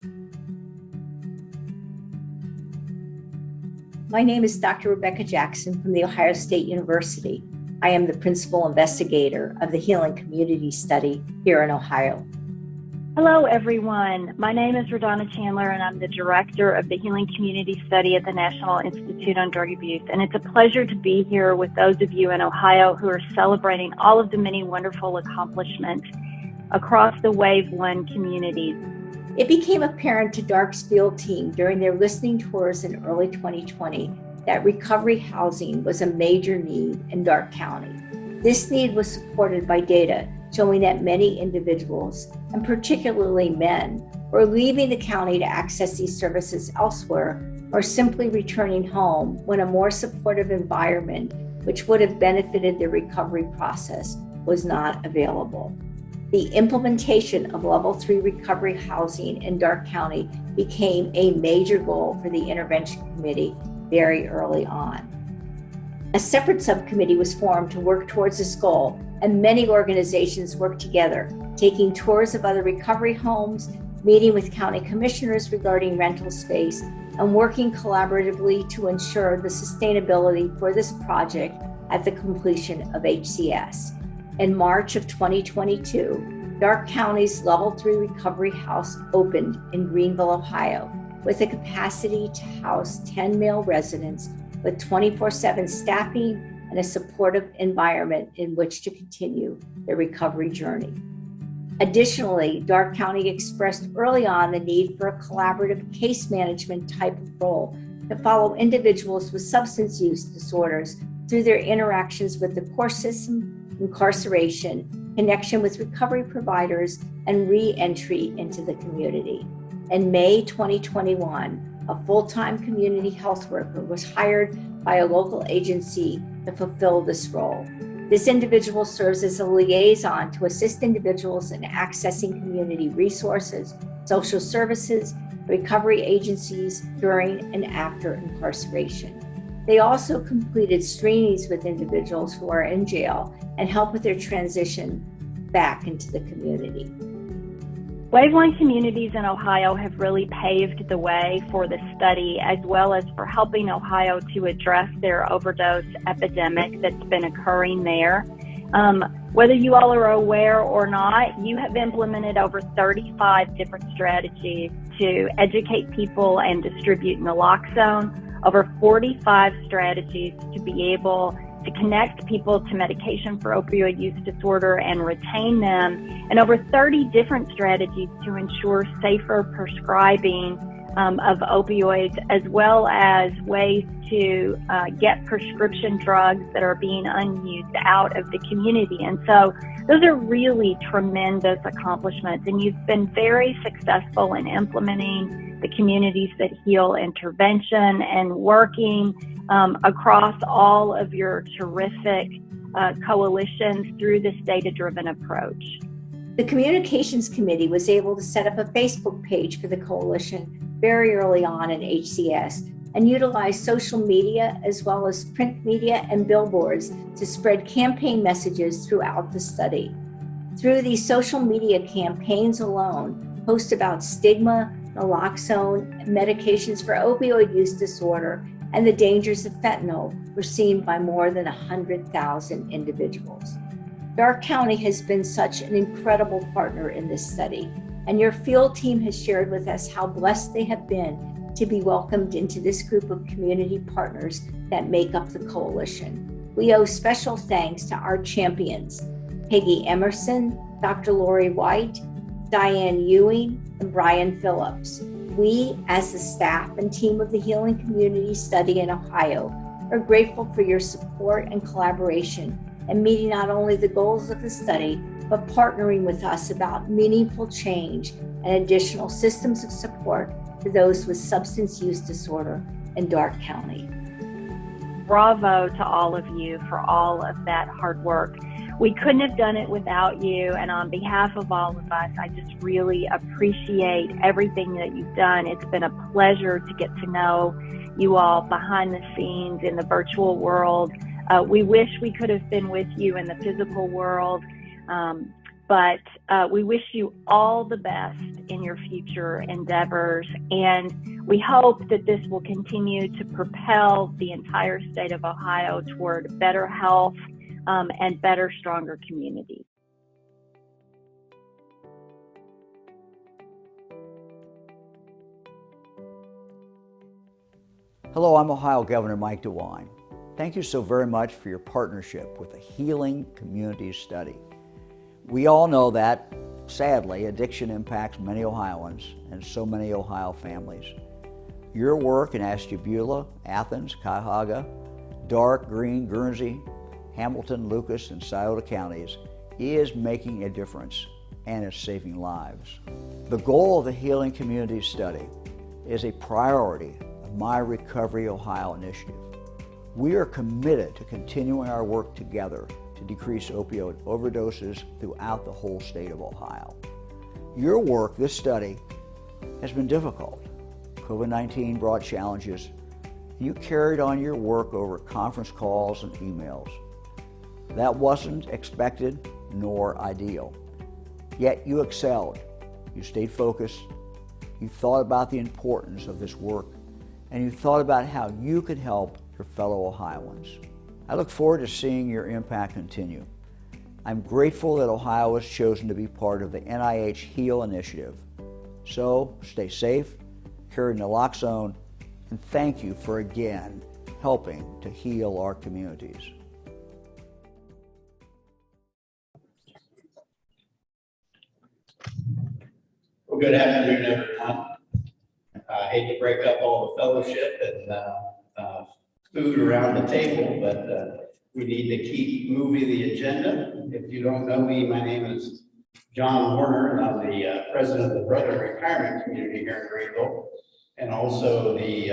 My name is Dr. Rebecca Jackson from The Ohio State University. I am the principal investigator of the Healing Communities Study here in Ohio. Hello, everyone. My name is Radonna Chandler, and I'm the director of the Healing Community Study at the National Institute on Drug Abuse. And it's a pleasure to be here with those of you in Ohio who are celebrating all of the many wonderful accomplishments across the Wave 1 communities. It became apparent to Darke's field team during their listening tours in early 2020 that recovery housing was a major need in Darke County. This need was supported by data showing that many individuals, and particularly men, were leaving the county to access these services elsewhere or simply returning home when a more supportive environment, which would have benefited their recovery process, was not available. The implementation of Level 3 recovery housing in Darke County became a major goal for the intervention committee very early on. A separate subcommittee was formed to work towards this goal, and many organizations worked together, taking tours of other recovery homes, meeting with county commissioners regarding rental space, and working collaboratively to ensure the sustainability for this project at the completion of HCS. In March of 2022, Darke County's Level 3 Recovery House opened in Greenville, Ohio, with a capacity to house 10 male residents with 24/7 staffing and a supportive environment in which to continue their recovery journey. Additionally, Darke County expressed early on the need for a collaborative case management type of role to follow individuals with substance use disorders through their interactions with the court system, incarceration, connection with recovery providers, and re-entry into the community. In May 2021, a full-time community health worker was hired by a local agency to fulfill this role. This individual serves as a liaison to assist individuals in accessing community resources, social services, recovery agencies during and after incarceration. They also completed screenings with individuals who are in jail and help with their transition back into the community. Wave 1 communities in Ohio have really paved the way for the study, as well as for helping Ohio to address their overdose epidemic that's been occurring there. Whether you all are aware or not, you have implemented over 35 different strategies to educate people and distribute naloxone, over 45 strategies to be able to connect people to medication for opioid use disorder and retain them, and over 30 different strategies to ensure safer prescribing of opioids, as well as ways to get prescription drugs that are being unused out of the community. And so those are really tremendous accomplishments, and you've been very successful in implementing the Communities That Heal intervention and working across all of your terrific coalitions through this data-driven approach. The Communications Committee was able to set up a Facebook page for the coalition very early on in HCS and utilize social media as well as print media and billboards to spread campaign messages throughout the study. Through these social media campaigns alone, posts about stigma, naloxone, medications for opioid use disorder, and the dangers of fentanyl were seen by more than 100,000 individuals. Darke County has been such an incredible partner in this study, and your field team has shared with us how blessed they have been to be welcomed into this group of community partners that make up the coalition. We owe special thanks to our champions, Peggy Emerson, Dr. Lori White, Diane Ewing, and Brian Phillips. We, as the staff and team of the Healing Communities Study in Ohio, are grateful for your support and collaboration and meeting not only the goals of the study, but partnering with us about meaningful change and additional systems of support for those with substance use disorder in Darke County. Bravo to all of you for all of that hard work. We couldn't have done it without you, and on behalf of all of us, I just really appreciate everything that you've done. It's been a pleasure to get to know you all behind the scenes in the virtual world. We wish we could have been with you in the physical world, but we wish you all the best in your future endeavors, and we hope that this will continue to propel the entire state of Ohio toward better health and better, stronger communities. Hello, I'm Ohio Governor Mike DeWine. Thank you so very much for your partnership with the Healing Communities Study. We all know that, sadly, addiction impacts many Ohioans and so many Ohio families. Your work in Ashtabula, Athens, Cuyahoga, Darke, Greene, Guernsey, Hamilton, Lucas, and Scioto counties is making a difference and is saving lives. The goal of the Healing Communities Study is a priority of my Recovery Ohio initiative. We are committed to continuing our work together to decrease opioid overdoses throughout the whole state of Ohio. Your work, this study, has been difficult. COVID-19 brought challenges. You carried on your work over conference calls and emails. That wasn't expected nor ideal. Yet you excelled. You stayed focused. You thought about the importance of this work, and you thought about how you could help your fellow Ohioans. I look forward to seeing your impact continue. I'm grateful that Ohio has chosen to be part of the NIH HEAL initiative. So stay safe, carry naloxone, and thank you for again helping to heal our communities. Well, good afternoon, everyone. I hate to break up all the fellowship and food around the table, but we need to keep moving the agenda. If you don't know me, my name is John Warner, and I'm the president of the Brother Retirement Community here in Greenville, and also the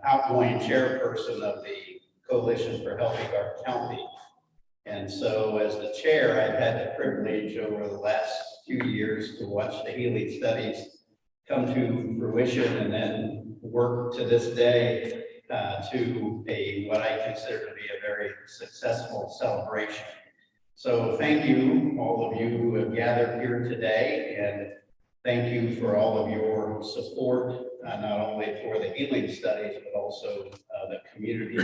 outgoing chairperson of the Coalition for Healthy Darke County. And so as the chair, I've had the privilege over the last few years to watch the healing studies come to fruition and then work to this day to what I consider to be a very successful celebration. So thank you, all of you who have gathered here today, and thank you for all of your support, not only for the healing studies, but also the community.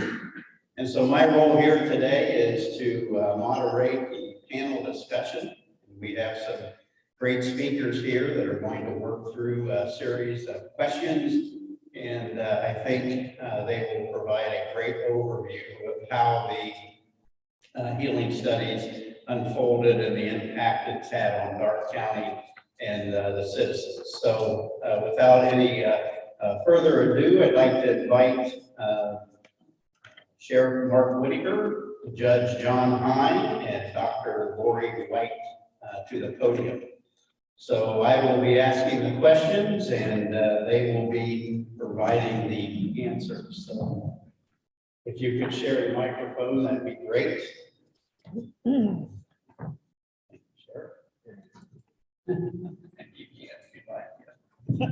And so my role here today is to moderate the panel discussion. We have some great speakers here that are going to work through a series of questions, and I think they will provide a great overview of how the healing studies unfolded and the impact it's had on Darke County and the citizens. So without any further ado, I'd like to invite Sheriff Mark Whitaker, Judge John Hine, and Dr. Lori White to the podium. So I will be asking the questions, and they will be providing the answers. So if you could share your microphone, that'd be great. Sure. You can't be like that.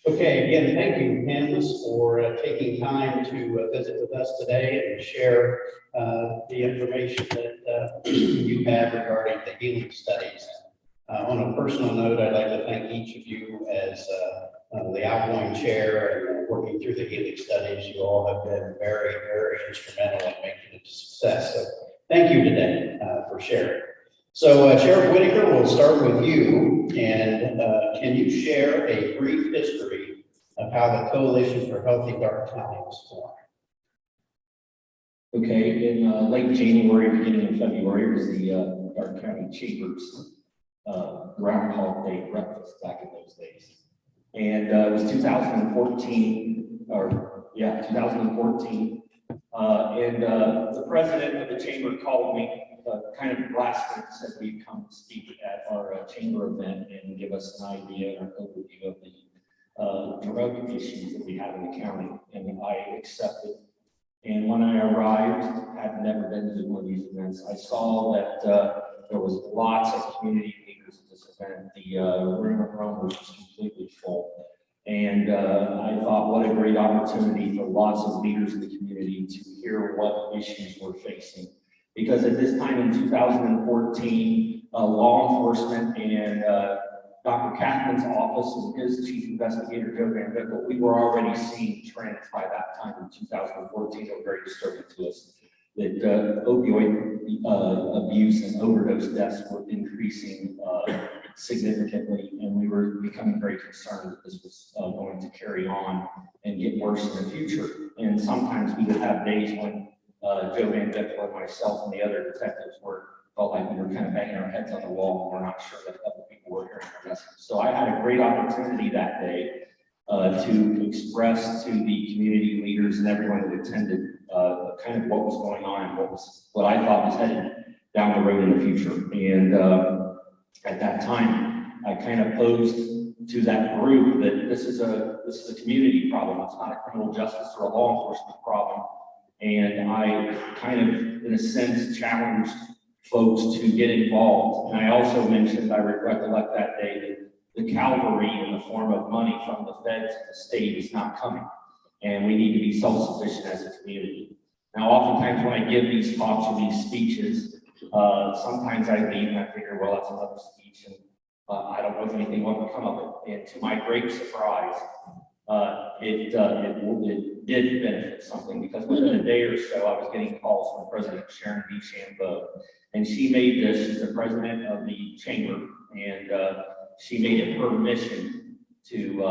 Okay, again, thank you, panelists, for taking time to visit with us today and share the information that you have regarding the healing studies. On a personal note, I'd like to thank each of you as the outgoing chair and working through the healing studies. You all have been very, very instrumental in making it a success. So thank you today for sharing. So Sheriff Whitaker, we'll start with you, and can you share a brief history of how the Coalition for Healthy Darke County was formed? Okay, in late January, beginning of February, was the Darke County Chambers Groundhog Day breakfast back in those days. And it was 2014, or yeah, 2014. And the president of the chamber called me, kind of blasted, said we'd come speak at our chamber event and give us an idea and an overview of the drug issues that we have in the county. And I accepted. And when I arrived, I'd never been to one of these events. I saw that there was lots of community leaders at this event. The room was just completely full. And I thought, what a great opportunity for lots of leaders in the community to hear what issues we're facing. Because at this time in 2014, law enforcement and Dr. Kathman's office and his chief investigator, Joe Van Vickle, we were already seeing trends by that time in 2014 that were very disturbing to us. That opioid abuse and overdose deaths were increasing significantly, and we were becoming very concerned that this was going to carry on and get worse in the future. And sometimes we would have days when Joe Van Vickle and myself and the other detectives felt like we were kind of banging our heads on the wall and we're not sure that other people were hearing our message. So I had a great opportunity that day to express to the community leaders and everyone that attended kind of what was going on and what I thought was headed down the road in the future. And at that time, I kind of posed to that group that this is a community problem. It's not a criminal justice or a law enforcement problem. And I kind of, in a sense, challenged folks to get involved. And I also mentioned, I recollect that day, that the cavalry in the form of money from the feds and the state is not coming. And we need to be self-sufficient as a community. Now, oftentimes when I give these talks or these speeches, sometimes I leave and I figure, well, that's another speech, and I don't know if anything will come of it. And to my great surprise, it did benefit something, because within a day or so, I was getting calls from President Sharon B. Shambo, and she made this, she's the president of the chamber, and she made it her mission to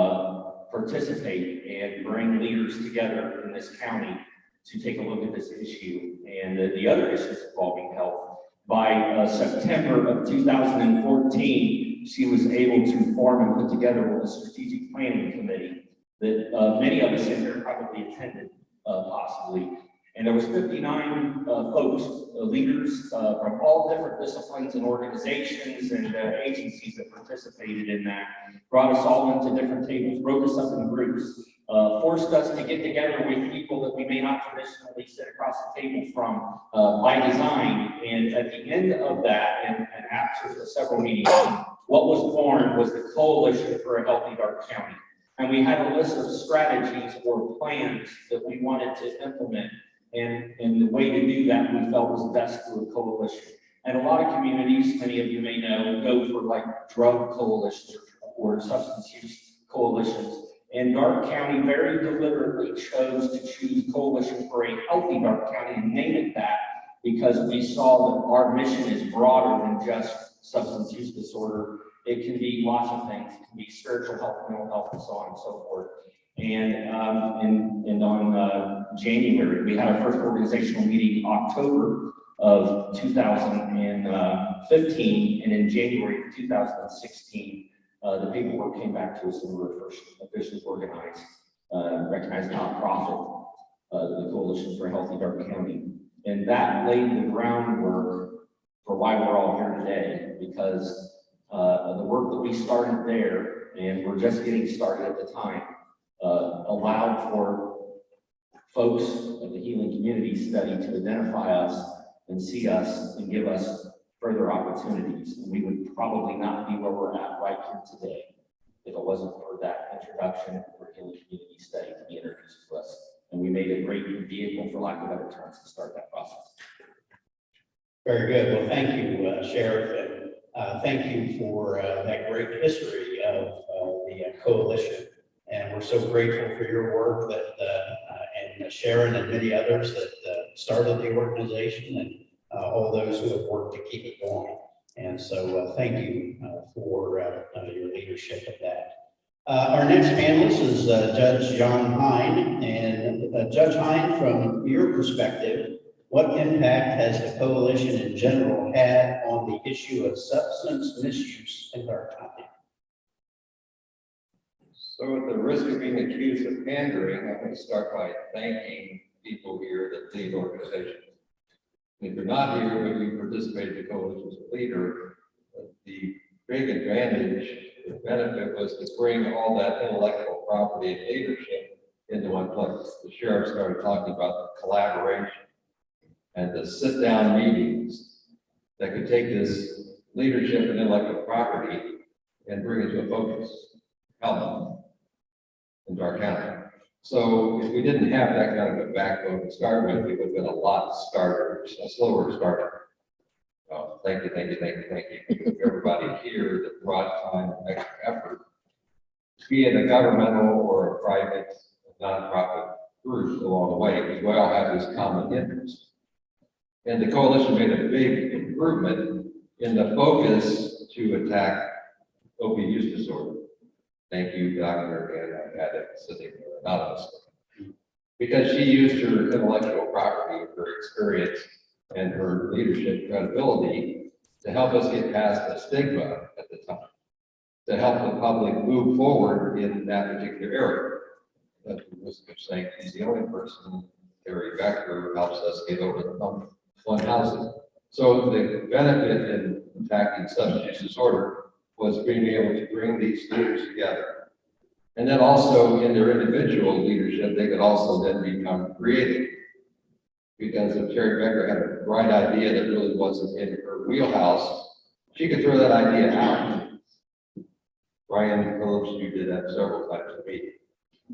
participate and bring leaders together in this county to take a look at this issue and the other issues involving health. By September of 2014, she was able to form and put together a strategic planning committee that many of us in here probably attended, possibly. And there was 59 folks, leaders from all different disciplines and organizations and agencies that participated in that, brought us all into different tables, broke us up in groups, forced us to get together with people that we may not traditionally sit across the table from by design. And at the end of that, and after the several meetings, what was born was the Coalition for a Healthy Darke County. And we had a list of strategies or plans that we wanted to implement. And the way to do that, we felt, was best through a coalition. And a lot of communities, many of you may know, go for like drug coalitions or substance use coalitions. And Darke County very deliberately chose to choose Coalition for a Healthy Darke County and name it that, because we saw that our mission is broader than just substance use disorder. It can be lots of things. It can be spiritual health, mental health, and so on and so forth. And on January, we had our first organizational meeting October of 2015, and in January of 2016, the paperwork came back to us and we were first officially organized, recognized nonprofit, the Coalition for a Healthy Darke County. And that laid the groundwork for why we're all here today, because the work that we started there, and we're just getting started at the time, allowed for folks of the Healing Communities Study to identify us and see us and give us further opportunities. And we would probably not be where we're at right here today if it wasn't for that introduction for Healing Communities Study to be introduced to us. And we made a great vehicle, for lack of better terms, to start that process. Very good. Well, thank you, Sheriff, and thank you for that great history of the coalition. And we're so grateful for your work that and Sharon and many others that started the organization, and all those who have worked to keep it going. And so thank you for your leadership of that. Our next panelist is Judge John Hine. And Judge Hine, from your perspective, what impact has the coalition in general had on the issue of substance misuse in Darke County? So at the risk of being accused of pandering, I'm going to start by thanking people here that lead organizations. If you're not here, but you participate in the coalition as a leader, the big advantage, the benefit was to bring all that intellectual property and leadership into one place. The sheriff started talking about the collaboration and the sit-down meetings that could take this leadership and intellectual property and bring it to a focus. Health. in Darke County. So if we didn't have that kind of a backbone to start with, we would have been a lot slower starter. Thank you to everybody here that brought time and extra effort, be it a governmental or a private nonprofit group along the way, because we all have this common interest. And the coalition made a big improvement in the focus to attack opioid use disorder. Thank you, Dr. And I've had it sitting there anonymously. Because she used her intellectual property, her experience, and her leadership credibility to help us get past the stigma at the time, to help the public move forward in that particular area. At the risk of saying he's the only person, Terry Becker, helps us get over the hump on housing. So the benefit in attacking substance use disorder was being able to bring these leaders together. And then also in their individual leadership, they could also then become creative. Because if Terry Becker had a bright idea that really wasn't in her wheelhouse, she could throw that idea out. Brian Phillips, you did that several times to me.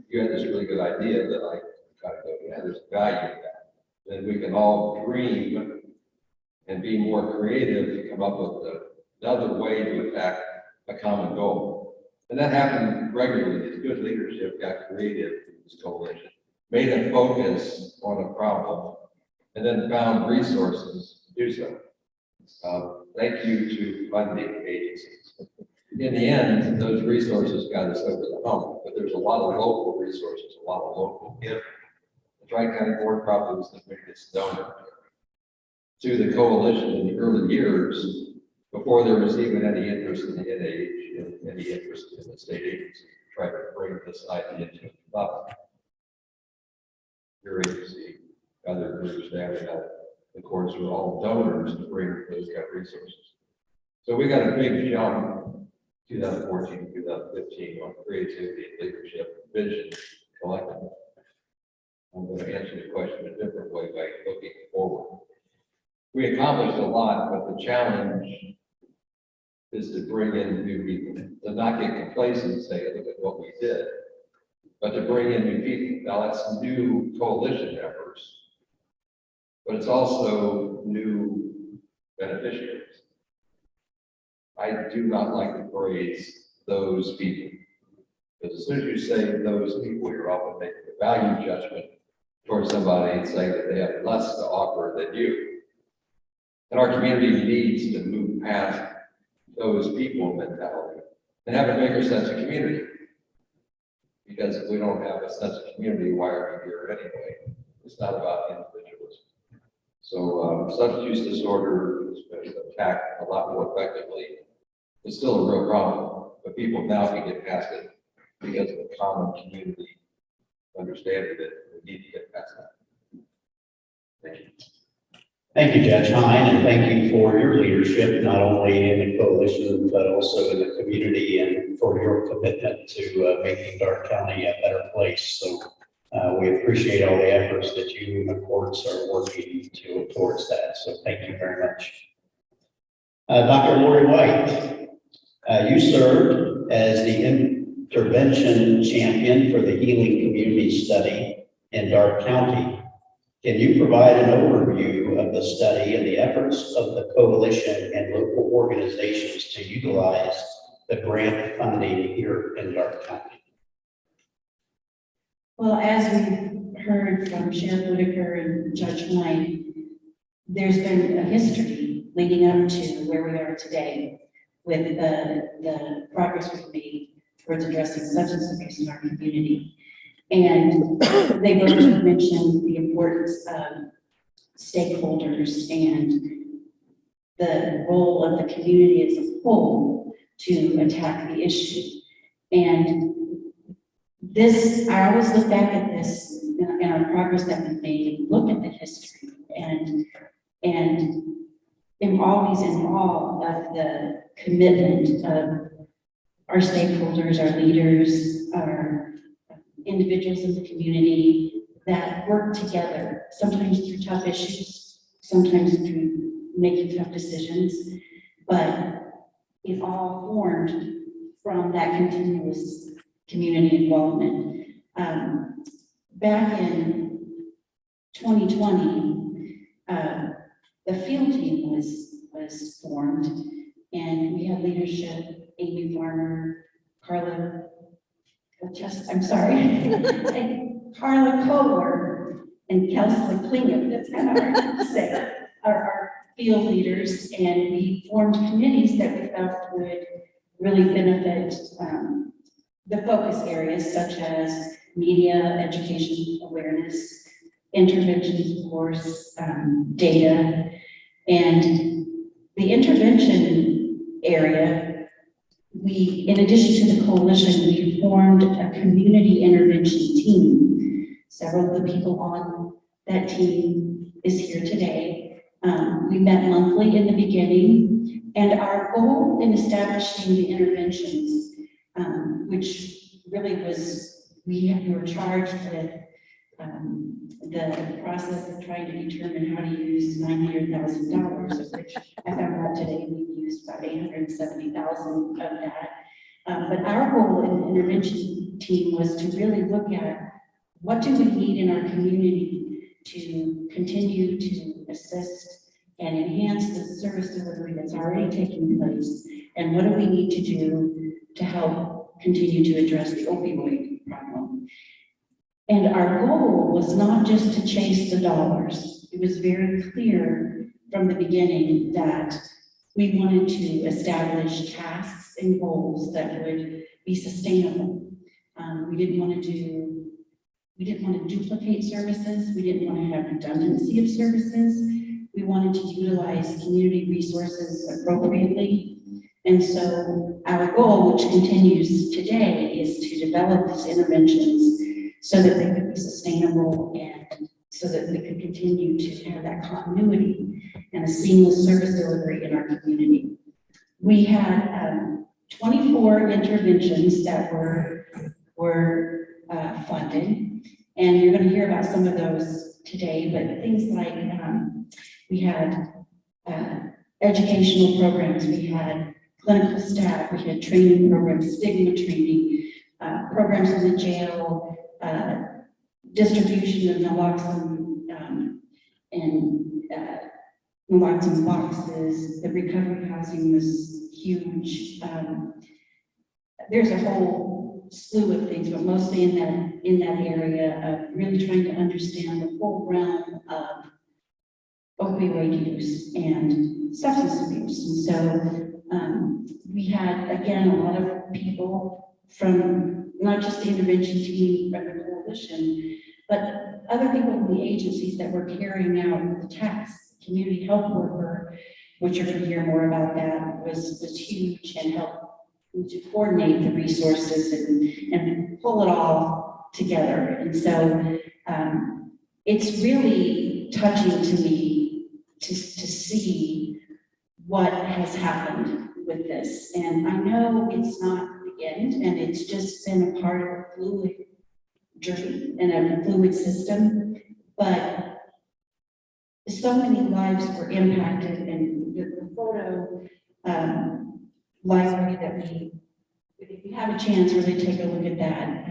You had this really good idea that I kind of go, yeah, there's value in that. Then we can all dream and be more creative to come up with another way to attack a common goal. And that happened regularly. As good leadership got creative through this coalition, made a focus on a problem, and then found resources to do so. Thank you to funding agencies. In the end, those resources got us over the hump, but there's a lot of local resources, a lot of local giving. The Tri-County Board probably was the biggest donor to the coalition in the early years before there was even any interest in the NIH and any interest in the state agency to try to bring this idea to the level. Your agency, other groups, National Health, of course, were all donors to bring those kind of resources. So we got a big jump 2014, 2015 on creativity, leadership, vision, collectively. I'm going to answer the question a different way by looking forward. We accomplished a lot, but the challenge is to bring in new people, to not get complacent and say, look at what we did, but to bring in new people. Now that's new coalition efforts, but it's also new beneficiaries. I do not like the phrase, those people, because as soon as you say those people, you're often making a value judgment towards somebody and saying that they have less to offer than you. And our community needs to move past those people mentality and have a bigger sense of community. Because if we don't have a sense of community, why are we here anyway? It's not about individualism. So substance use disorder has been attacked a lot more effectively. It's still a real problem, but people now can get past it because of the common community understanding that we need to get past that. Thank you. Thank you, Judge Hine, and thank you for your leadership, not only in the coalition, but also in the community, and for your commitment to making Darke County a better place. So we appreciate all the efforts that you and the courts are working towards that. So thank you very much. Dr. Lori White, you served as the intervention champion for the Healing Communities Study in Darke County. Can you provide an overview of the study and the efforts of the coalition and local organizations to utilize the grant funding here in Darke County? Well, as we heard from Sheriff Whitaker and Judge Hine, there's been a history leading up to where we are today with the progress we've made towards addressing substance abuse in our community. And they both mentioned the importance of stakeholders and the role of the community as a whole to attack the issue. And this, I always look back at this and our progress that we've made, look at the history, and am always in awe of the commitment of our stakeholders, our leaders, our individuals in the community that work together, sometimes through tough issues, sometimes through making tough decisions, but it all formed from that continuous community involvement. Back in 2020, the field team was formed, and we had leadership, Amy Farmer, Carla, I'm sorry, and Carla Kohler and Kelsey Klingham, that's kind of hard to say, our field leaders, and we formed committees that we felt would really benefit the focus areas such as media, education, awareness, interventions, of course, data. And the intervention area, we, in addition to the coalition, we formed a community intervention team. Several of the people on that team is here today. We met monthly in the beginning, and our goal in establishing the interventions, which really was, we were charged with the process of trying to determine how to use $900,000, of which I found out today we've used about $870,000 of that. But our goal in the intervention team was to really look at what do we need in our community to continue to assist and enhance the service delivery that's already taking place, and what do we need to do to help continue to address the opioid problem. And our goal was not just to chase the dollars. It was very clear from the beginning that we wanted to establish tasks and goals that would be sustainable. We didn't want to duplicate services. We didn't want to have redundancy of services. We wanted to utilize community resources appropriately. And so our goal, which continues today, is to develop these interventions so that they could be sustainable and so that we could continue to have that continuity and a seamless service delivery in our community. We had 24 interventions that were funded, and you're going to hear about some of those today, but things like we had educational programs, we had clinical staff, we had training programs, stigma training, programs in the jail, distribution of naloxone and naloxone boxes. The recovery housing was huge. There's a whole slew of things, but mostly in that area of really trying to understand the full realm of opioid use and substance abuse. And so we had, again, a lot of people from not just the intervention team, but the coalition, but other people in the agencies that were carrying out the tasks. Community health worker, which you're going to hear more about, that was huge and helped to coordinate the resources and pull it all together. And so it's really touching to me to see what has happened with this. And I know it's not the end, and it's just been a part of a fluid journey and a fluid system, but so many lives were impacted, and the photo library that if you have a chance, really take a look at that,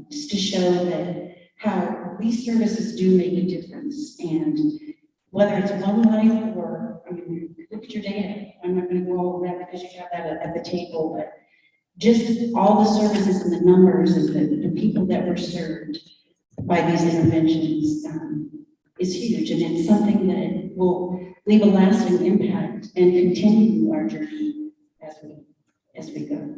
just to show that how these services do make a difference. And whether it's one life or, I mean, look at your data. I'm not going to go over that because you have that at the table, but just all the services and the numbers and the people that were served by these interventions is huge, and it's something that will leave a lasting impact and continue our journey as we go.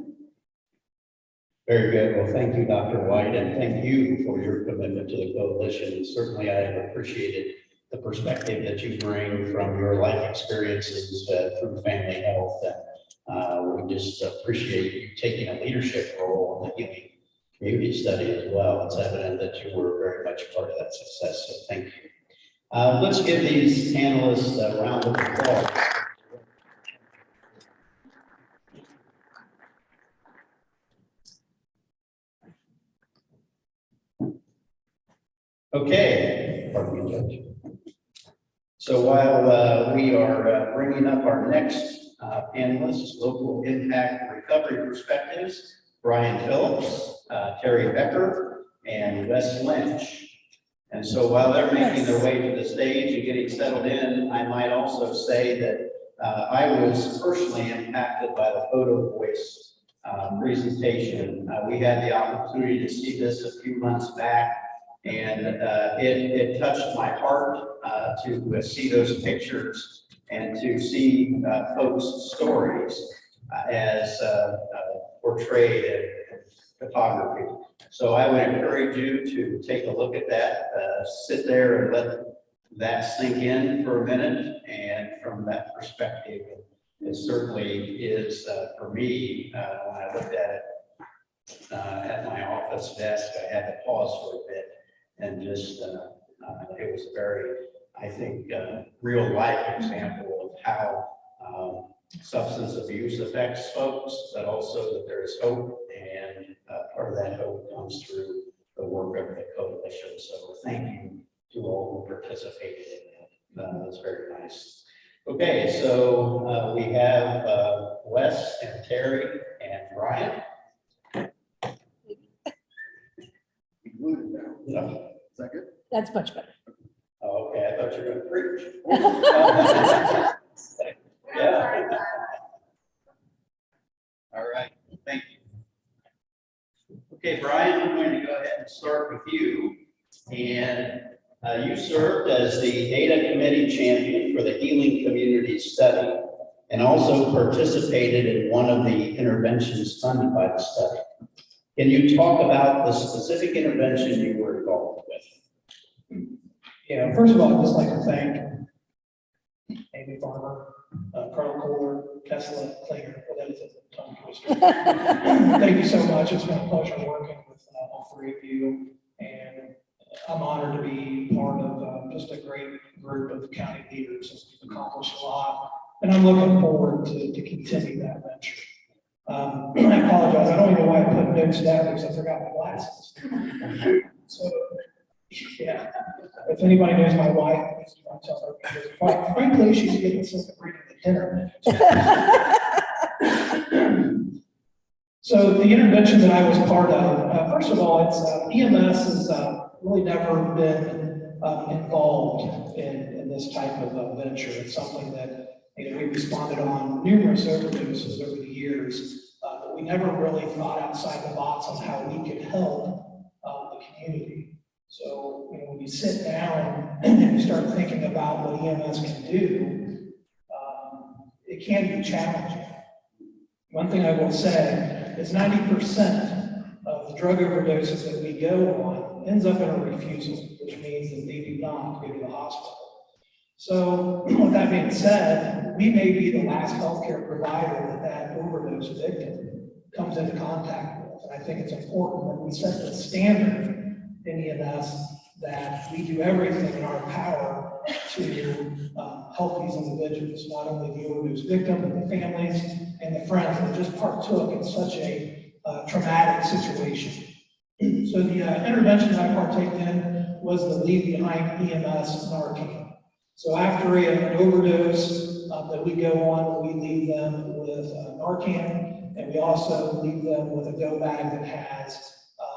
Very good. Well, thank you, Dr. White, and thank you for your commitment to the coalition. Certainly, I have appreciated the perspective that you bring from your life experiences through family health, and we just appreciate you taking a leadership role in the Healing Community Study as well. It's evident that you were very much a part of that success, so thank you. Let's give these panelists a round of applause. Okay, pardon me, Judge. So while we are bringing up our next panelists, Local Impact Recovery Perspectives, Brian Phillips, Terry Becker, and Wes Lynch. And so while they're making their way to the stage and getting settled in, I might also say that I was personally impacted by the photo voice presentation. We had the opportunity to see this a few months back, and it touched my heart to see those pictures and to see folks' stories as portrayed in photography. So I would encourage you to take a look at that, sit there and let that sink in for a minute. And from that perspective, it certainly is for me, when I looked at it at my office desk, I had to pause for a bit and just, it was a very, I think, real life example of how substance abuse affects folks, but also that there is hope, and part of that hope comes through the work of the coalition. So thank you to all who participated in that. That's very nice. Okay, so we have Wes and Terry and Brian. No. Second. That's much better. Okay, I thought you were going to preach. Yeah. All right, thank you. Okay, Brian, I'm going to go ahead and start with you. And you served as the data committee champion for the Healing Communities Study and also participated in one of the interventions funded by the study. Can you talk about the specific intervention you were involved with? Yeah, first of all, I'd just like to thank Amy Farmer, Carl Kohler, Tesla, Klinger, well, that is a tongue twister. Thank you so much. It's been a pleasure working with all three of you, and I'm honored to be part of just a great group of county leaders. We've accomplished a lot, and I'm looking forward to continue that venture. I apologize. I don't even know why I put notes down because I forgot my glasses. So, yeah, if anybody knows my wife, please do not tell her, because frankly, she's getting sick of reading the dinner. So the intervention that I was part of, first of all, it's EMS has really never been involved in this type of venture. It's something that we responded on numerous overdoses over the years, but we never really thought outside the box on how we could help the community. So when you sit down and you start thinking about what EMS can do, it can be challenging. One thing I will say is 90% of the drug overdoses that we go on ends up in a refusal, which means that they do not go to the hospital. So with that being said, we may be the last healthcare provider that overdose victim comes into contact with. And I think it's important that we set the standard in EMS that we do everything in our power to help these individuals, not only the overdose victim, but the families and the friends that just partook in such a traumatic situation. So the intervention I partaked in was the Leave Behind EMS Narcan. So after an overdose that we go on, we leave them with Narcan, and we also leave them with a go bag that has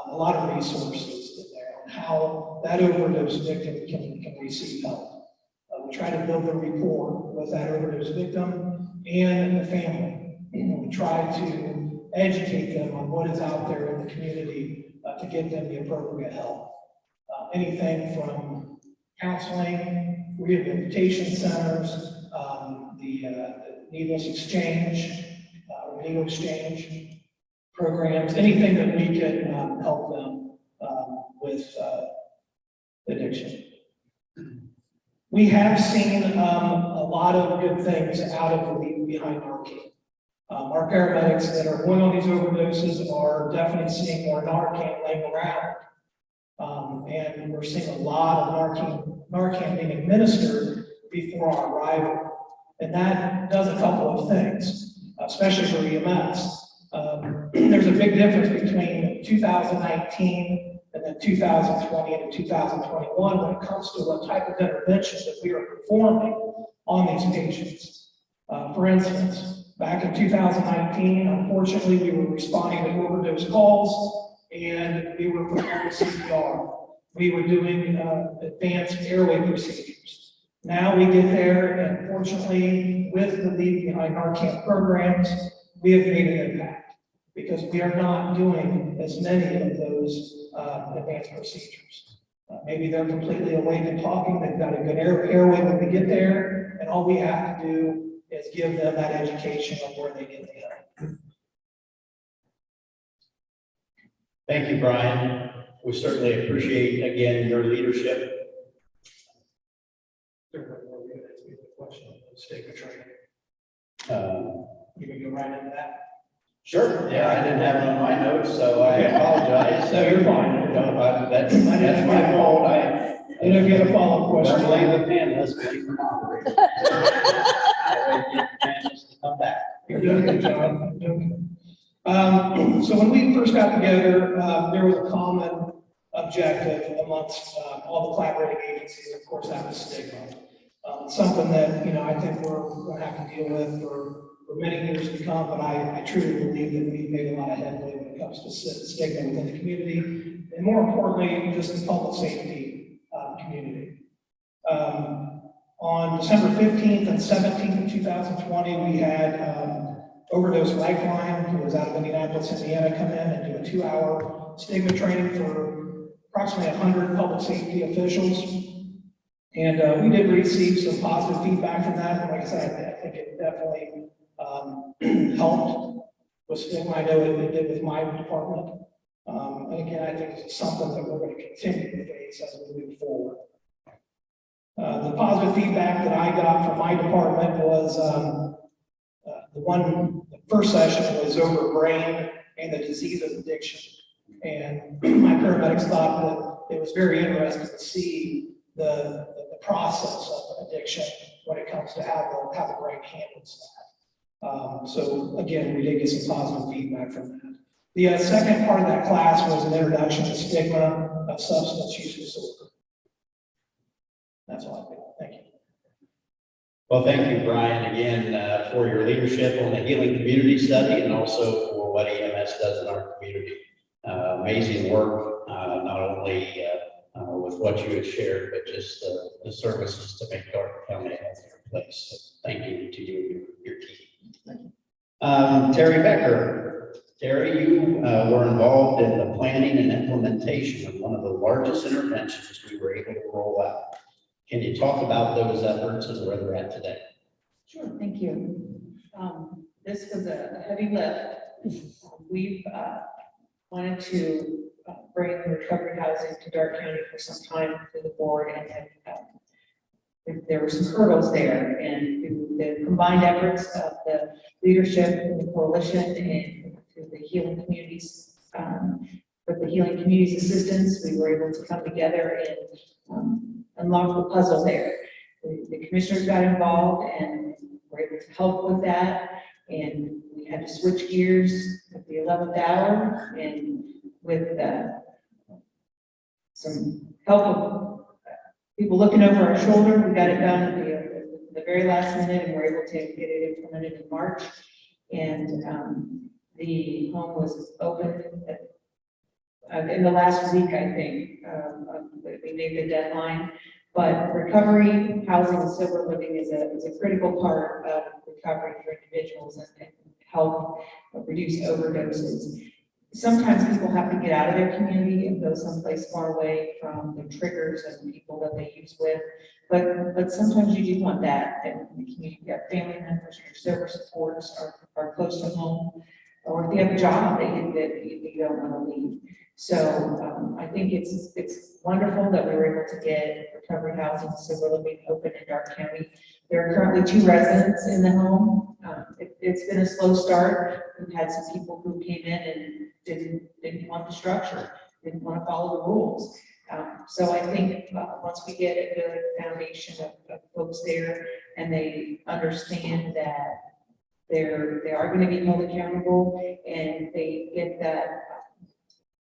a lot of resources in there on how that overdose victim can receive help. We try to build a rapport with that overdose victim and the family. We try to educate them on what is out there in the community to get them the appropriate help. Anything from counseling, rehabilitation centers, the needless exchange, needle exchange programs, anything that we can help them with addiction. We have seen a lot of good things out of the Leave Behind Narcan. Our paramedics that are going on these overdoses are definitely seeing more Narcan laying around. And we're seeing a lot of Narcan being administered before our arrival. And that does a couple of things, especially for EMS. There's a big difference between 2019 and then 2020 and 2021 when it comes to what type of intervention that we are performing on these patients. For instance, back in 2019, unfortunately, we were responding to overdose calls. and we were performing CPR. We were doing advanced airway procedures. Now we get there, and fortunately, with the Leave Behind Narcan programs, we have made an impact because we are not doing as many of those advanced procedures. Maybe they're completely awake and talking, they've got a good airway when we get there, and all we have to do is give them that education of where they get the help. Thank you, Brian. We certainly appreciate, again, your leadership. Question on the stigma training. Um, You can go right into that. Sure, yeah, I didn't have it on my notes, so I apologize. No, you're fine. No, that's my fault. I know if you had a follow-up question. don't blame the panelists, blame the moderator. Come back. You're doing a good job. You're doing good. So when we first got together, there was a common objective amongst all the collaborating agencies. Of course, that was stigma. Something that, I think we're going to have to deal with for many years to come, but I truly believe that we've made a lot of headway when it comes to stigma within the community, and more importantly, just the public safety community. On December 15th and 17th of 2020, we had Overdose Lifeline, who was out of Indianapolis, Indiana, come in and do a 2-hour stigma training for approximately 100 public safety officials. And we did receive some positive feedback from that. And like I said, I think it definitely helped with stigma. I know it did with my department. And again, I think it's something that we're going to continue to face as we move forward. The positive feedback that I got from my department was the first session was over brain and the disease of addiction. And my paramedics thought that it was very interesting to see the process of addiction when it comes to how the brain handles that. So again, we did get some positive feedback from that. The second part of that class was an introduction to stigma of substance use disorder. That's all I think. Thank you. Well, thank you, Brian, again, for your leadership on the Healing Community Study and also for what EMS does in our community. Amazing work, not only with what you had shared, but just the services to make Darke County a healthier place. So thank you to you and your team. Terry Becker. Terry, you were involved in the planning and implementation of one of the largest interventions we were able to roll out. Can you talk about those efforts and where they're at today? Sure, thank you. This was a heavy lift. We've wanted to bring recovery housing to Darke County for some time through the board, and there were some hurdles there, and through the combined efforts of the leadership and the coalition and through the Healing Communities, with the Healing Communities assistance, we were able to come together and unlock the puzzle there. The commissioners got involved and were able to help with that, and we had to switch gears at the 11th hour, and with some help of people looking over our shoulder, we got it done at the very last minute, and we're able to get it implemented in March. And the home was open in the last week, I think. We made the deadline. But recovery, housing, and sober living is a critical part of recovery for individuals and help reduce overdoses. Sometimes people have to get out of their community and go someplace far away from the triggers and people that they use with. But sometimes you do want that in the community. You have family members, your sober supports are close to home, or if you have a job that you don't want to leave. So I think it's wonderful that we were able to get recovery housing and sober living open in Darke County. There are currently 2 residents in the home. It's been a slow start. We've had some people who came in and didn't want the structure, didn't want to follow the rules. So I think once we get a good foundation of folks there and they understand that they are going to be held accountable and they get that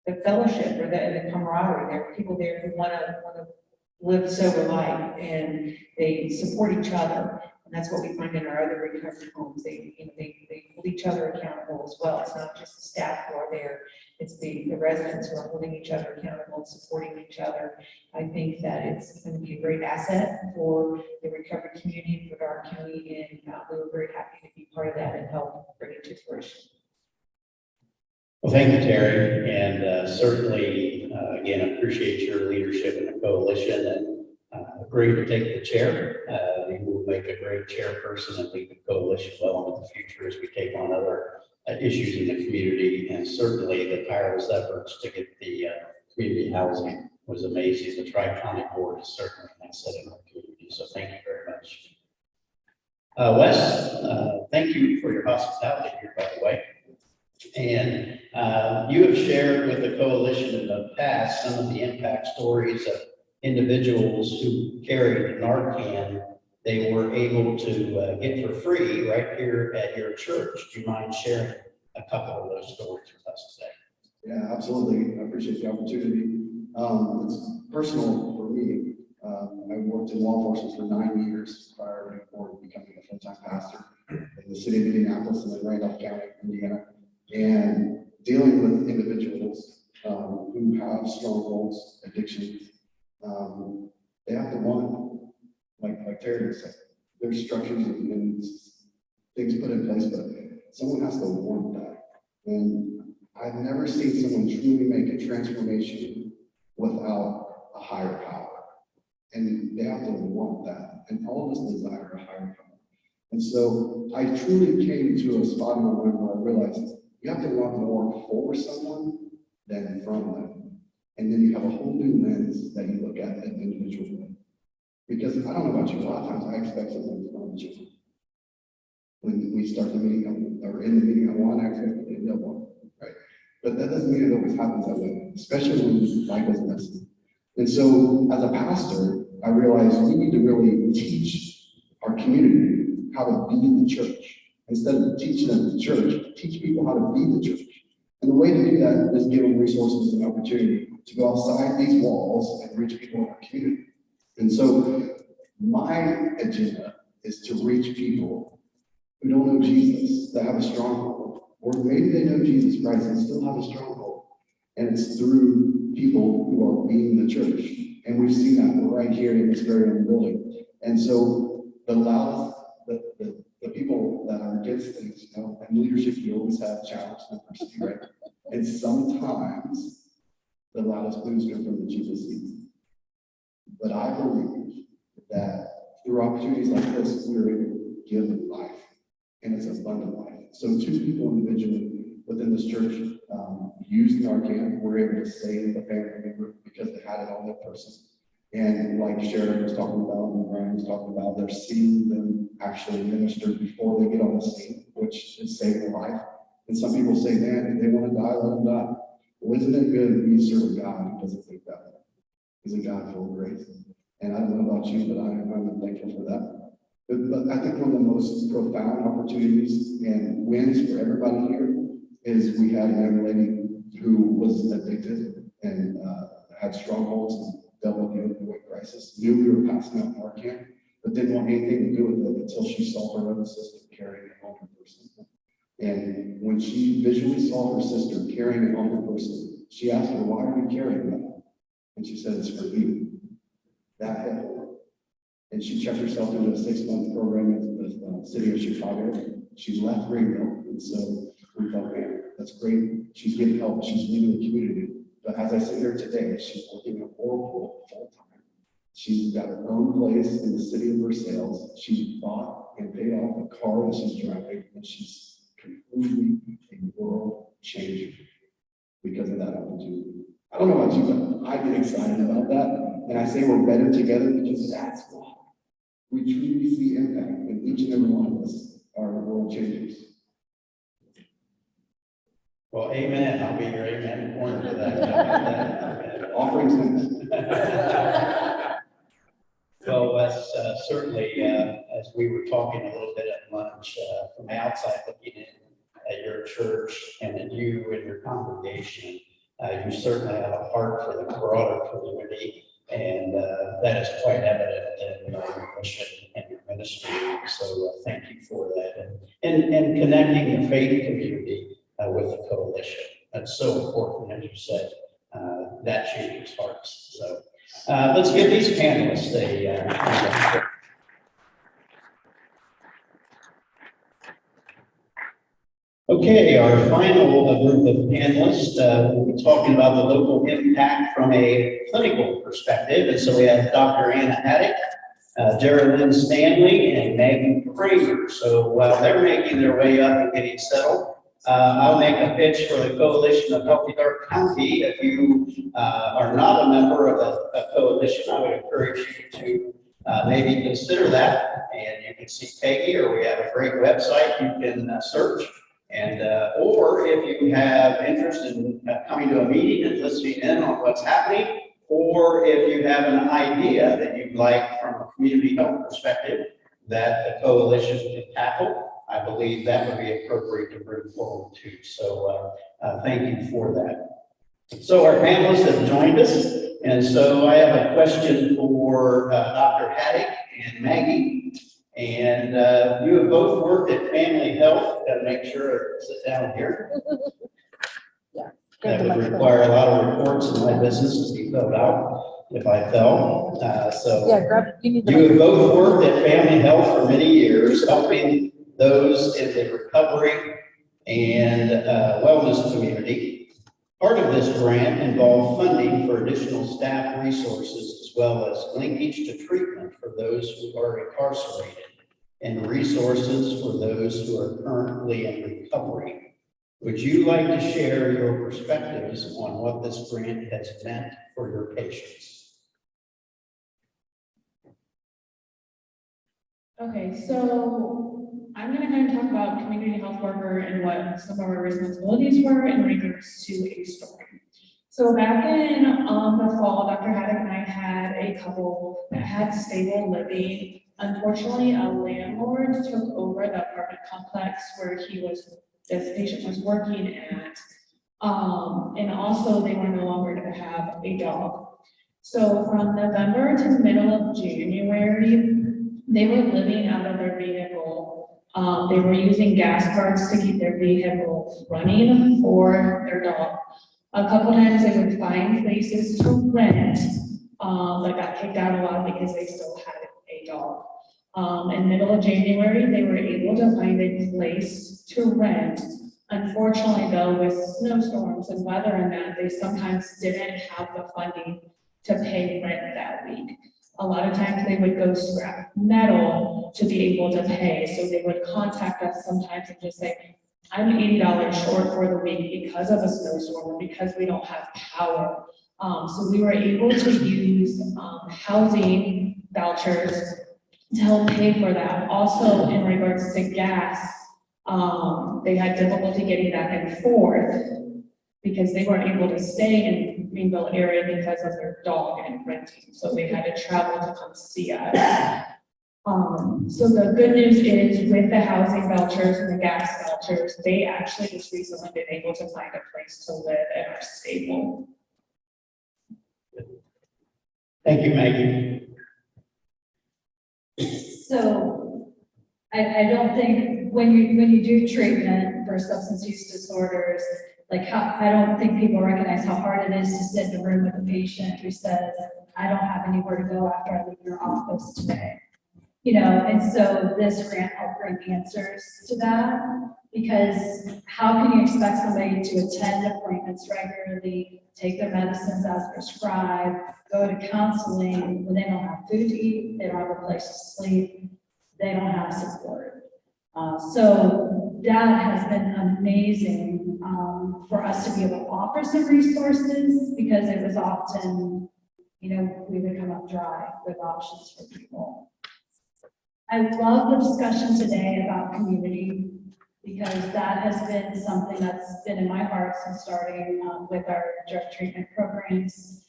the fellowship or the camaraderie, there are people there who want to live sober life and they support each other. And that's what we find in our other recovery homes. They hold each other accountable as well. It's not just the staff who are there, it's the the residents who are holding each other accountable and supporting each other. I think that it's going to be a great asset for the recovery community for Darke County, and we were very happy to be part of that and help bring it to fruition. Well, thank you, Terry, and certainly, again, appreciate your leadership in the coalition, and agree to take the chair. You will make a great chairperson and lead the coalition well into the future as we take on other issues in the community, and certainly the tireless efforts to get the community housing was amazing. The Tri-County Board is certainly an asset in our community, so thank you very much. Wes, thank you for your hospitality here, by the way. And you have shared with the coalition in the past some of the impact stories of individuals who carried Narcan they were able to get for free right here at your church. Do you mind sharing a couple of those stories with us today? Yeah, absolutely. I appreciate the opportunity. It's personal for me. I worked in law enforcement for 9 years prior to becoming a full-time pastor in the city of Indianapolis and then Randolph County, Indiana, and dealing with individuals who have strongholds, addictions. They have to want, like Terry said, there's structures and things put in place, but someone has to want that. And I've never seen someone truly make a transformation without a higher power. And they have to want that. And all of us desire a higher power. And so I truly came to a spot in my life where I realized you have to want more for someone than from them. And then you have a whole new lens that you look at an individual with. Because I don't know about you, a lot of times I expect something from you. When we start the meeting, or in the meeting, I want, I expect to end up one, right? But that doesn't mean it always happens that way, especially when life is messy. And so, as a pastor, I realized we need to really teach our community how to be the church. Instead of teaching them the church, teach people how to be the church. And the way to do that is give them resources and opportunity to go outside these walls and reach people in our community. And so, my agenda is to reach people who don't know Jesus, that have a stronghold, or maybe they know Jesus Christ and still have a stronghold. And it's through people who are being the church. And we've seen that right here in this very own building. And so the loudest, the people that are against things, you know, and leadership, you always have challenge and adversity, right? And sometimes the loudest boos come from the Jesus seats. But I believe that through opportunities like this, we're able to give life. And it's abundant life. So 2 people individually within this church used Narcan. We're able to save a family member because they had it on their person. And like Sharon was talking about and Brian was talking about, they're seeing them actually ministered before they get on the scene, which is saving a life. And some people say, man, if they want to die, let them die. Well, isn't it good that we serve a God who doesn't think that way? He's a God full of grace. And I don't know about you, but I'm thankful for that. But I think one of the most profound opportunities and wins for everybody here is we had a young lady who was addicted and had strongholds and dealt with the opioid crisis, knew we were passing out Narcan, but didn't want anything to do with it until she saw her other sister carrying it on her person. And when she visually saw her sister carrying it on her person, she asked her, why are you carrying that? And she said, it's for you. That hit her. And she checked herself into a 6-month program in the city of Chicago. She left Greenville. And so we thought, man, that's great. She's getting help. She's leaving the community. But as I sit here today, she's working at Oracle full-time. She's got her own place in the city of Versailles. She's bought and paid off a car that she's driving. And she's completely a world changer because of that opportunity. I don't know about you, but I get excited about that. And I say we're better together because that's why we truly see impact in each and every one of us are world changers. Well, amen. I'll be your amen corner for that. Offerings. Well, that's certainly, as we were talking a little bit at lunch, from the outside looking in at your church and at you and your congregation, you certainly have a heart for the broader community, and that is quite evident in your mission and your ministry. So thank you for that, and connecting the faith community with the coalition. That's so important, as you said, that changes hearts. So let's give these panelists a okay, our final group of panelists will be talking about the local impact from a clinical perspective. And so we have Dr. Anna Haddock, Geraldine Stanley, and Maggie Kramer. So while they're making their way up and getting settled, I'll make a pitch for the Coalition of Healthy Darke County. If you are not a member of the coalition, I would encourage you to maybe consider that. And you can see Peggy, or we have a great website you can search. And or if you have interest in coming to a meeting and listening in on what's happening, or if you have an idea that you'd like from a community health perspective that the coalition can tackle, I believe that would be appropriate to bring forward too. So thank you for that. So our panelists have joined us, and so I have a question for Dr. Haddock and Maggie. And you have both worked at Family Health. Got to make sure to sit down here. Yeah. That would require a lot of reports in my business to be filled out if I fell. So Yeah, you have both worked at Family Health for many years, helping those in the recovery and wellness community. Part of this grant involved funding for additional staff resources as well as linkage to treatment for those who are incarcerated and resources for those who are currently in recovery. Would you like to share your perspectives on what this grant has meant for your patients? Okay, so I'm going to kind of talk about community health worker and what some of our responsibilities were in regards to a story. So back in the fall, Dr. Haddock and I had a couple that had stable living. Unfortunately, a landlord took over the apartment complex where this patient was working at. And also they were no longer to have a dog. So from November to the middle of January, they were living out of their vehicle. They were using gas cards to keep their vehicle running for their dog. A couple times they would find places to rent, but got kicked out a lot because they still had a dog. In middle of January, they were able to find a place to rent. Unfortunately, though, with snowstorms and weather and that, they sometimes didn't have the funding to pay rent that week. A lot of times they would go scrap metal to be able to pay. So they would contact us sometimes and just say, I'm $80 short for the week because of a snowstorm, because we don't have power. So we were able to use housing vouchers to help pay for that. Also, in regards to gas, they had difficulty getting back and forth because they weren't able to stay in Greenville area because of their dog and renting. So they had to travel to come see us. So the good news is with the housing vouchers and the gas vouchers, they actually just recently been able to find a place to live and are stable. Thank you, Maggie. So I don't think when you do treatment for substance use disorders, I don't think people recognize how hard it is to sit in a room with a patient who says, I don't have anywhere to go after I leave your office today. And so this grant helped bring answers to that, because how can you expect somebody to attend appointments regularly, take their medicines as prescribed, go to counseling when they don't have food to eat, they don't have a place to sleep, they don't have support. So that has been amazing for us to be able to offer some resources, because it was often, we would come up dry with options for people. I love the discussion today about community, because that has been something that's been in my heart since starting with our drug treatment programs.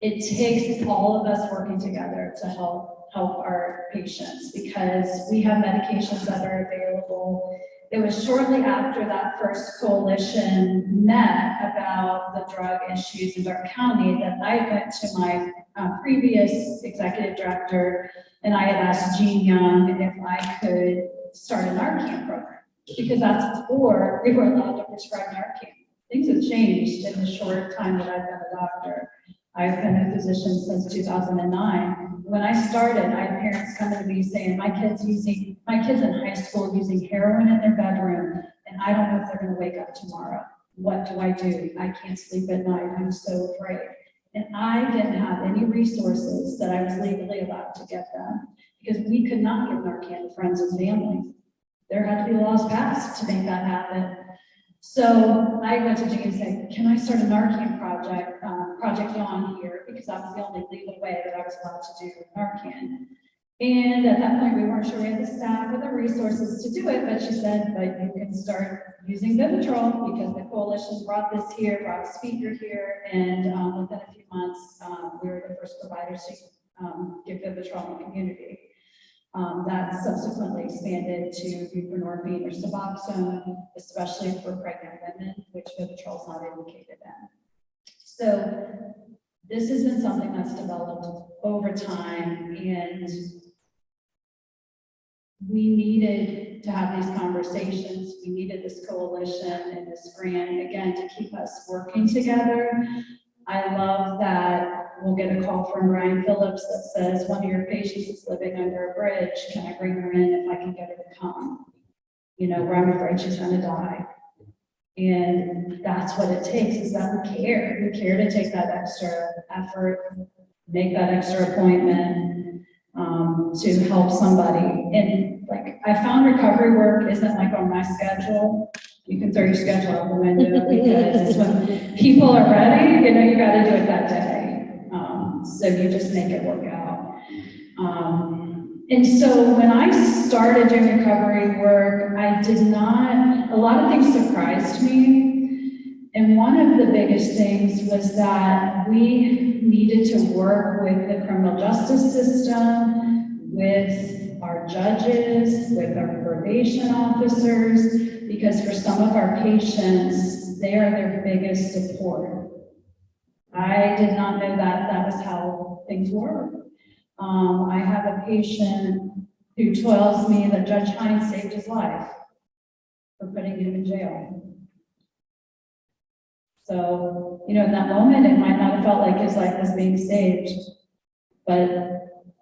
It takes all of us working together to help our patients, because we have medications that are available. It was shortly after that first coalition met about the drug issues in Darke County that I went to my previous executive director, and I had asked Jean Young if I could start a Narcan program. because that's before we were allowed to prescribe Narcan. Things have changed in the short time that I've been a doctor. I've been a physician since 2009. When I started, I had parents coming to me saying, my kids in high school using heroin in their bedroom, and I don't know if they're going to wake up tomorrow. What do? I can't sleep at night. I'm so afraid. And I didn't have any resources that I was legally allowed to get them because we could not give Narcan to friends and family. There had to be laws passed to make that happen. So I went to Jane and said, can I start a Narcan project, Project Dawn here, because that was the only legal way that I was allowed to do Narcan. And at that point, we weren't sure we had the staff or the resources to do it, but she said, but you can start using Vivitrol because the coalition brought this here, brought a speaker here, and within a few months, we were the first providers to give Vivitrol in the community. That subsequently expanded to buprenorphine or Suboxone, especially for pregnant women, which Vivitrol is not indicated in. So this has been something that's developed over time, and we needed to have these conversations. We needed this coalition and this grant, again, to keep us working together. I love that we'll get a call from Ryan Phillips that says, one of your patients is living under a bridge. Can I bring her in if I can get her to come? You know, where I'm afraid she's going to die. And that's what it takes, is that we care. We care to take that extra effort, make that extra appointment to help somebody. And like, I found recovery work isn't like on my schedule. You can throw your schedule out the window because when people are ready, you know, you got to do it that day. So you just make it work out. And so when I started doing recovery work, a lot of things surprised me. And one of the biggest things was that we needed to work with the criminal justice system, with our judges, with our probation officers, because for some of our patients, they are their biggest support. I did not know that was how things were. I have a patient who tells me that Judge Hines saved his life for putting him in jail. So, you know, in that moment, it might not have felt like his life was being saved, but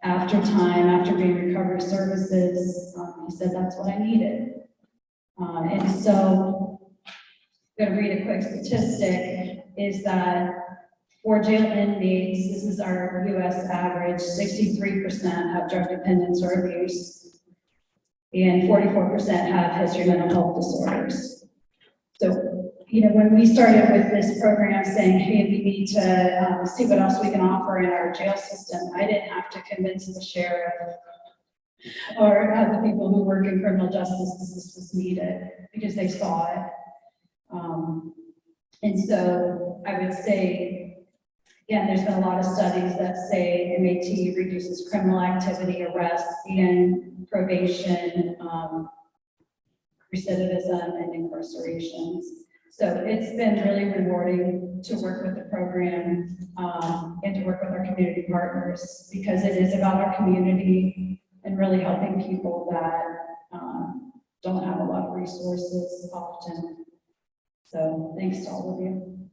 after time, after being recovery services, he said that's what I needed. And so, I'm going to read a quick statistic, is that for jail inmates, this is our US average, 63% have drug dependence or abuse, and 44% have history of mental health disorders. So, you know, when we started with this program saying, hey, we need to see what else we can offer in our jail system, I didn't have to convince the sheriff or the people who work in criminal justice this was needed, because they saw it. And so I would say, again, there's been a lot of studies that say MAT reduces criminal activity, arrests, and probation, recidivism, and incarcerations. So it's been really rewarding to work with the program and to work with our community partners, because it is about our community and really helping people that don't have a lot of resources often. So thanks to all of you.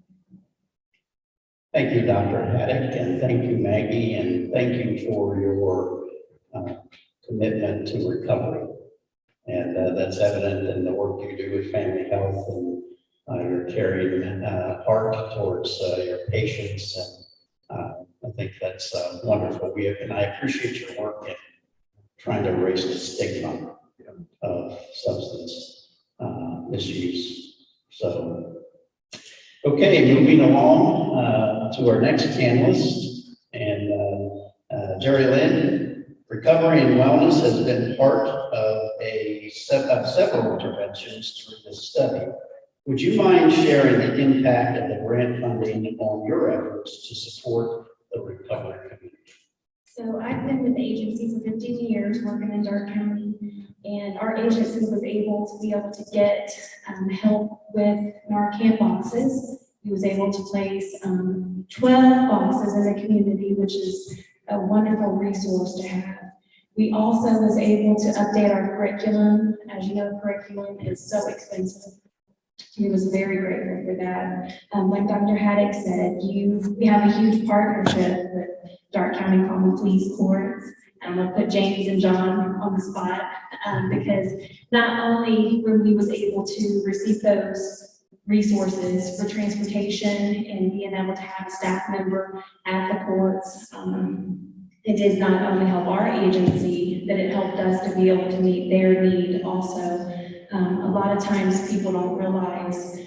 Thank you, Dr. Haddock, and thank you, Maggie, and thank you for your commitment to recovery. And that's evident in the work you do with family health and your caring heart towards your patients. And I think that's wonderful. And I appreciate your work in trying to erase the stigma of substance misuse. So, okay, moving along to our next panelist, and Jerry Lynn. Recovery and wellness has been part of several interventions through this study. Would you mind sharing the impact of the grant funding on your efforts to support the recovery community? So I've been with the agency for 15 years working in Darke County, and our agency was able to get help with Narcan boxes. He was able to place 12 boxes in the community, which is a wonderful resource to have. We also was able to update our curriculum. As you know, curriculum is so expensive. We was very grateful for that. Like Dr. Haddock said, we have a huge partnership with Darke County Common Pleas Courts. I'm gonna put James and John on the spot because not only were we was able to receive those resources for transportation and being able to have a staff member at the courts, it did not only help our agency, but it helped us to be able to meet their need also. A lot of times people don't realize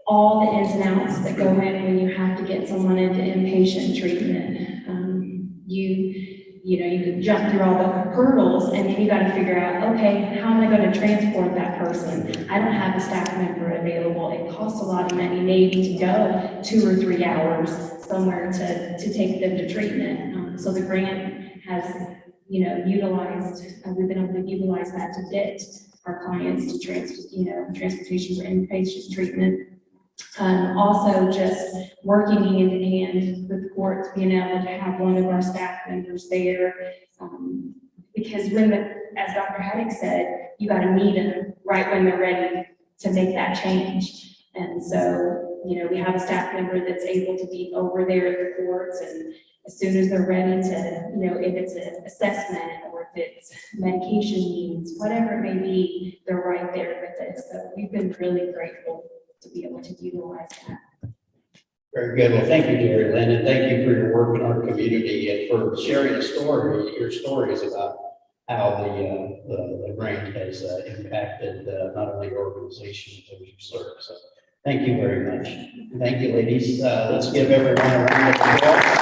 all the ins and outs that go in when you have to get someone into inpatient treatment. You can jump through all the hurdles and then you got to figure out, okay, how am I going to transport that person? I don't have a staff member available. It costs a lot of money maybe to go 2 or 3 hours somewhere to take them to treatment. So the grant has, utilized, we've been able to utilize that to get our clients to transportation for inpatient treatment. Also just working hand in hand with the courts, being able to have one of our staff members there. Because as Dr. Haddock said, you got to meet them right when they're ready to make that change. And so, we have a staff member that's able to be over there at the courts, and as soon as they're ready to, if it's an assessment or if it's medication needs, whatever it may be, they're right there with it. So we've been really grateful to be able to utilize that. Very good. Well, thank you, Jerry Lynn, and thank you for your work in our community and for sharing your stories about how the grant has impacted not only your organization, but you serve. So thank you very much. Thank you, ladies. Let's give everyone a round of applause.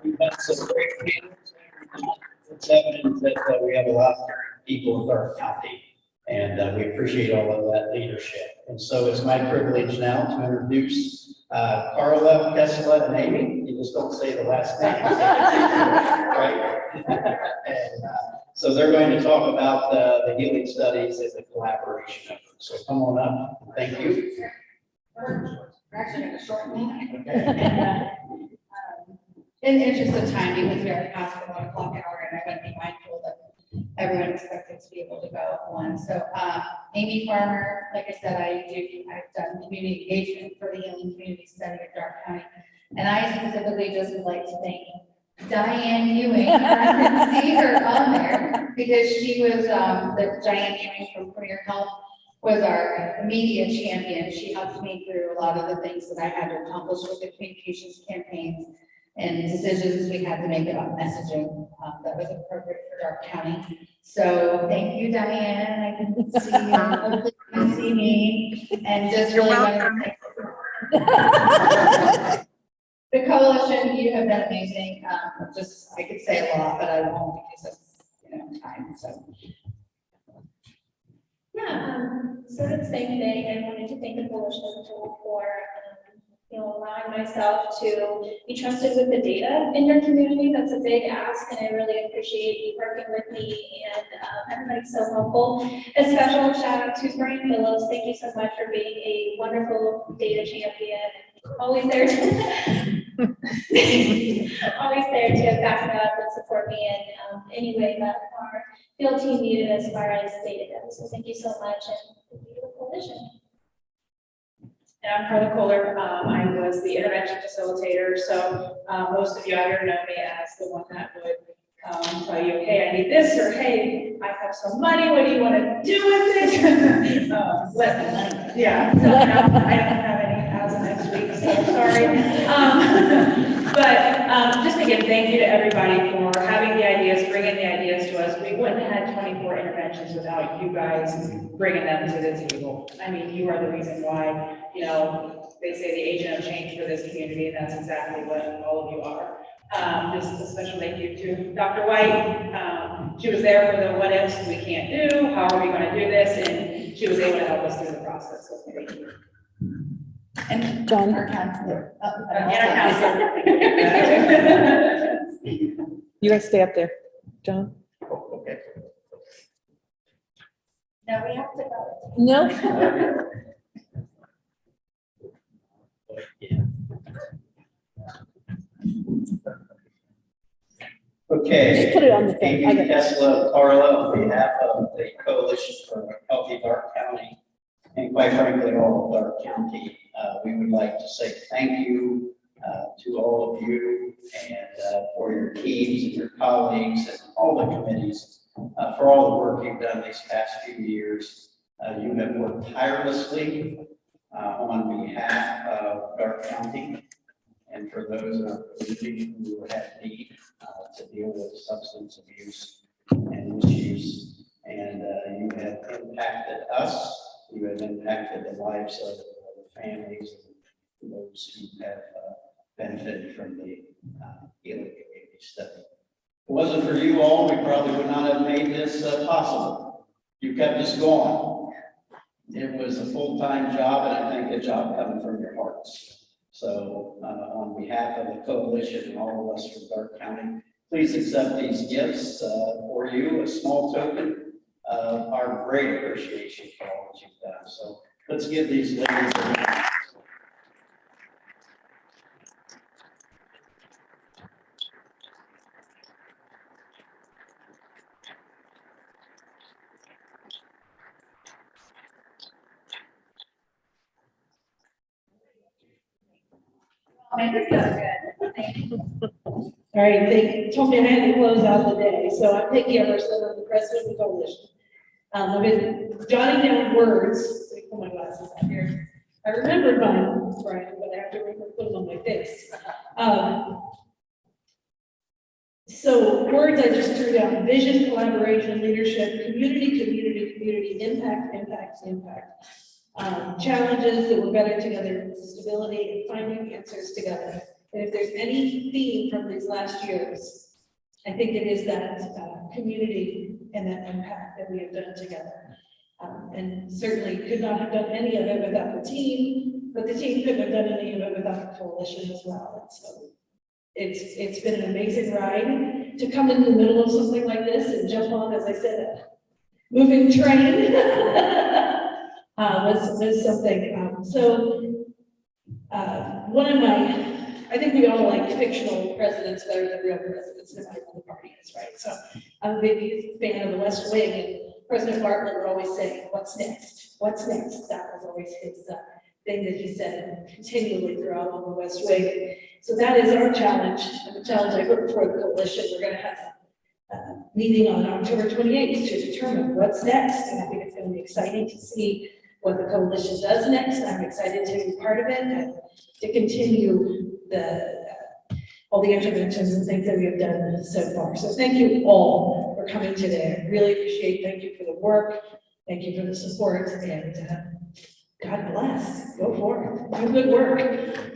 We've had some great meetings. It's evident that we have a lot of caring people in Darke County, and we appreciate all of that leadership. And so it's my privilege now to introduce Carla, Kessler, and Amy. You just don't say the last name, right? And so they're going to talk about the healing studies and the collaboration efforts. So come on up. Thank you. We're actually going to shorten that. In the interest of time, because we are past the 1 o'clock hour, and I want to be mindful that everyone expected to be able to go at 1. So, Amy Farmer, like I said, I've done community engagement for the Healing Communities Study at Darke County, and I specifically just would like to thank Diane Ewing. I can see her on there because she was Diane Ewing from Premier Health was our media champion. She helped me through a lot of the things that I had to accomplish with the communications campaigns and decisions we had to make about messaging that was appropriate for Darke County. So thank you, Diane. I can see you. Hopefully you can see me. And just really welcome. The coalition, you have been amazing. I could say a lot, but I won't because of time. So. Yeah, sort of the same thing. I wanted to thank the coalition as a whole for allowing myself to be trusted with the data in your community. That's a big ask, and I really appreciate you working with me, and everybody's so helpful. A special shout out to Brian Phillips. Thank you so much for being a wonderful data champion. Always there always there to back me up and support me in any way that our field team needed as far as data goes. So thank you so much, and thank you to the coalition. And I'm Carla Kohler. I was the intervention facilitator. So most of you out here know me as the one that would tell you, hey, I need this, or hey, I have some money. What do you want to do with it? Yeah, so I don't have any as of next week, so sorry. But just again, thank you to everybody for having the ideas, bringing the ideas to us. We wouldn't have had 24 interventions without you guys bringing them to the table. I mean, you are the reason why, they say the agent of change for this community, and that's exactly what all of you are. Just a special thank you to Dr. White. She was there for the what ifs we can't do, how are we going to do this, and she was able to help us through the process. So thank you. And John, our counselor. You guys stay up there, John. Okay. Now we have to go. No. Okay. Just put it on the thing. Amy Tesla Carla, on behalf of the Coalition for Healthy Darke County, and quite frankly, all of Darke County, we would like to say thank you to all of you and for your teams and your colleagues and all the committees for all the work you've done these past few years. You have worked tirelessly on behalf of Darke County and for those in our community who have need to deal with substance abuse and misuse. And you have impacted us, you have impacted the lives of the families and those who have benefited from the Healing Community Study. If it wasn't for you all, we probably would not have made this possible. You kept us going. It was a full-time job, and I think a job coming from your hearts. So on behalf of the coalition and all of us from Darke County, please accept these gifts for you, a small token of our great appreciation for all that you've done. So let's give these ladies a round. All right, they told me I had to close out the day, so I'm Peggy Emerson, I'm the president of the coalition. I've been jotting down words, let me put my glasses up here. I remembered mine, Brian, but I have to remember to put them on my face. So words I just threw down: vision, collaboration, leadership, community, impact. Challenges that we're better together, stability, and finding answers together. And if there's any theme from these last years, I think it is that community and that impact that we have done together. And certainly could not have done any of it without the team, but the team couldn't have done any of it without the coalition as well. And so it's been an amazing ride to come in the middle of something like this and jump on, as I said, a moving train. Was something. One of my, I think we all like fictional presidents better than real presidents, no matter what the party is, right? So I'm a big fan of the West Wing, and President Bartlett would always say, "What's next? What's next?" That was always his thing that he said continually throughout all the West Wing. So that is our challenge, and the challenge I put before the coalition. We're going to have a meeting on October 28th to determine what's next, and I think it's going to be exciting to see what the coalition does next. I'm excited to be part of it and to continue all the interventions and things that we have done so far. So thank you all for coming today. I really appreciate. Thank you for the work. Thank you for the support, and God bless. Go forth. Do good work.